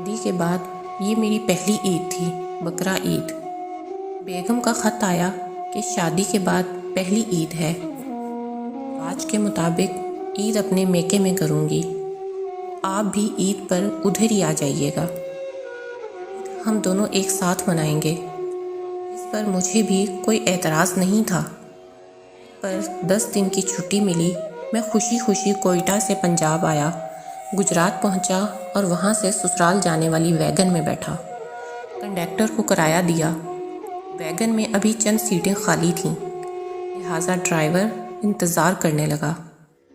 شادی کے بعد یہ میری پہلی عید تھی، بقرہ عید۔ بیگم کا خط آیا کہ شادی کے بعد پہلی عید ہے، آج کے مطابق عید اپنے میکے میں کروں گی، آپ بھی عید پر ادھر ہی آ جائیے گا، ہم دونوں ایک ساتھ منائیں گے۔ اس پر مجھے بھی کوئی اعتراض نہیں تھا، پر 10 دن کی چھٹی ملی۔ میں خوشی خوشی کوئٹہ سے پنجاب آیا، گجرات پہنچا اور وہاں سے سسرال جانے والی ویگن میں بیٹھا۔ کنڈکٹر کو کرایہ دیا۔ ویگن میں ابھی چند سیٹیں خالی تھیں، لہٰذا ڈرائیور انتظار کرنے لگا۔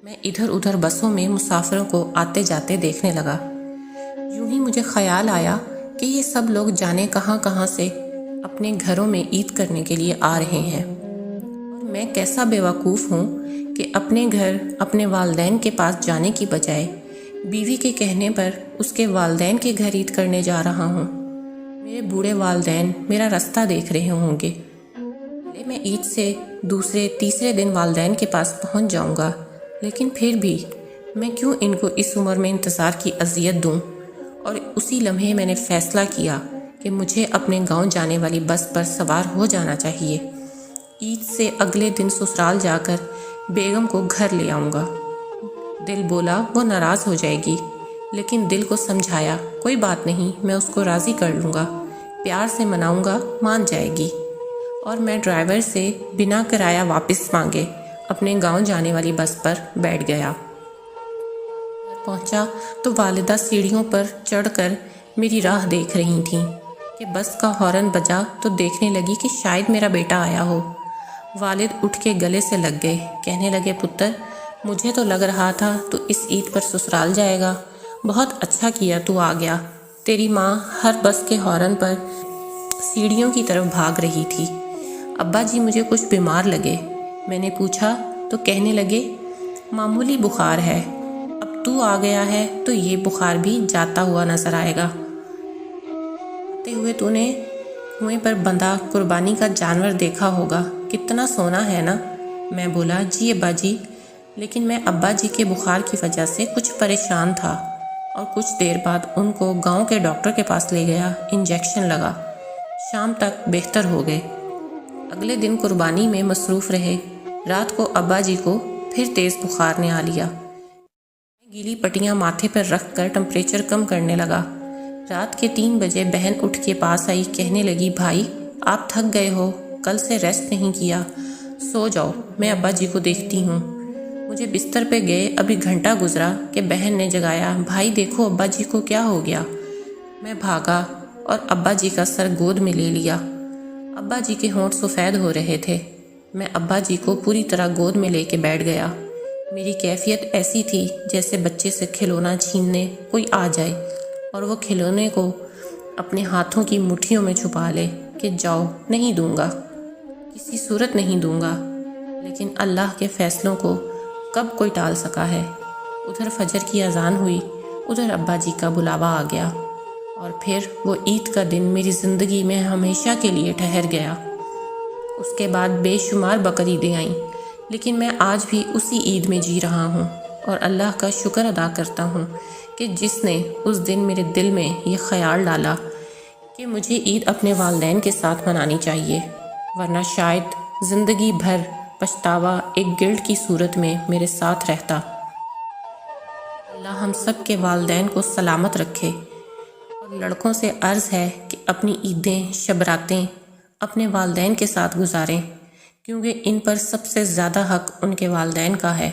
میں ادھر ادھر بسوں میں مسافروں کو آتے جاتے دیکھنے لگا۔ یوں ہی مجھے خیال آیا کہ یہ سب لوگ جانے کہاں کہاں سے اپنے گھروں میں عید کرنے کے لیے آ رہے ہیں، اور میں کیسا بیوقوف ہوں کہ اپنے گھر اپنے والدین کے پاس جانے کی بجائے بیوی کے کہنے پر اس کے والدین کے گھر عید کرنے جا رہا ہوں۔ میرے بوڑھے والدین میرا رستہ دیکھ رہے ہوں گے، پہلے میں عید سے دوسرے تیسرے دن والدین کے پاس پہنچ جاؤں گا، لیکن پھر بھی میں کیوں ان کو اس عمر میں انتظار کی اذیت دوں؟ اور اسی لمحے میں نے فیصلہ کیا کہ مجھے اپنے گاؤں جانے والی بس پر سوار ہو جانا چاہیے۔ عید سے اگلے دن سسرال جا کر بیگم کو گھر لے آؤں گا۔ دل بولا وہ ناراض ہو جائے گی، لیکن دل کو سمجھایا کوئی بات نہیں، میں اس کو راضی کر لوں گا، پیار سے مناؤں گا، مان جائے گی۔ اور میں ڈرائیور سے بنا کرایہ واپس مانگے اپنے گاؤں جانے والی بس پر بیٹھ گیا۔ گھر پہنچا تو والدہ سیڑھیوں پر چڑھ کر میری راہ دیکھ رہی تھیں کہ بس کا ہارن بجا تو دیکھنے لگی کہ شاید میرا بیٹا آیا ہو۔ والد اٹھ کے گلے سے لگ گئے، کہنے لگے پتر، مجھے تو لگ رہا تھا تو اس عید پر سسرال جائے گا، بہت اچھا کیا تو آ گیا۔ تیری ماں ہر بس کے ہارن پر سیڑھیوں کی طرف بھاگ رہی تھی۔ ابا جی مجھے کچھ بیمار لگے، میں نے پوچھا تو کہنے لگے معمولی بخار ہے، اب تو آ گیا ہے تو یہ بخار بھی جاتا ہوا نظر آئے گا۔ آتے ہوئے تو نے کنویں پر بندھا قربانی کا جانور دیکھا ہوگا، کتنا سونا ہے نا؟ میں بولا جی ابا جی، لیکن میں ابا جی کے بخار کی وجہ سے کچھ پریشان تھا، اور کچھ دیر بعد ان کو گاؤں کے ڈاکٹر کے پاس لے گیا، انجیکشن لگا، شام تک بہتر ہو گئے۔ اگلے دن قربانی میں مصروف رہے۔ رات کو ابا جی کو پھر تیز بخار نے آ لیا۔ میں گیلی پٹیاں ماتھے پر رکھ کر ٹمپریچر کم کرنے لگا۔ رات کے 3 بجے بہن اٹھ کے پاس آئی، کہنے لگی بھائی آپ تھک گئے ہو، کل سے ریسٹ نہیں کیا، سو جاؤ، میں ابا جی کو دیکھتی ہوں۔ مجھے بستر پہ گئے ابھی گھنٹہ گزرا کہ بہن نے جگایا، بھائی دیکھو ابا جی کو کیا ہو گیا۔ میں بھاگا اور ابا جی کا سر گود میں لے لیا۔ ابا جی کے ہونٹ سفید ہو رہے تھے۔ میں ابا جی کو پوری طرح گود میں لے کے بیٹھ گیا۔ میری کیفیت ایسی تھی جیسے بچے سے کھلونا چھیننے کوئی آ جائے اور وہ کھلونے کو اپنے ہاتھوں کی مٹھیوں میں چھپا لے کہ جاؤ نہیں دوں گا، کسی صورت نہیں دوں گا۔ لیکن اللہ کے فیصلوں کو کب کوئی ٹال سکا ہے؟ ادھر فجر کی اذان ہوئی، ادھر ابا جی کا بلاوا آ گیا، اور پھر وہ عید کا دن میری زندگی میں ہمیشہ کے لیے ٹھہر گیا۔ اس کے بعد بے شمار بقرعیدیں آئیں، لیکن میں آج بھی اسی عید میں جی رہا ہوں، اور اللہ کا شکر ادا کرتا ہوں کہ جس نے اس دن میرے دل میں یہ خیال ڈالا کہ مجھے عید اپنے والدین کے ساتھ منانی چاہیے، ورنہ شاید زندگی بھر پچھتاوا ایک گلٹ کی صورت میں میرے ساتھ رہتا۔ اللہ ہم سب کے والدین کو سلامت رکھے، اور لڑکوں سے عرض ہے کہ اپنی عیدیں شب راتیں اپنے والدین کے ساتھ گزاریں، کیونکہ ان پر سب سے زیادہ حق ان کے والدین کا ہے۔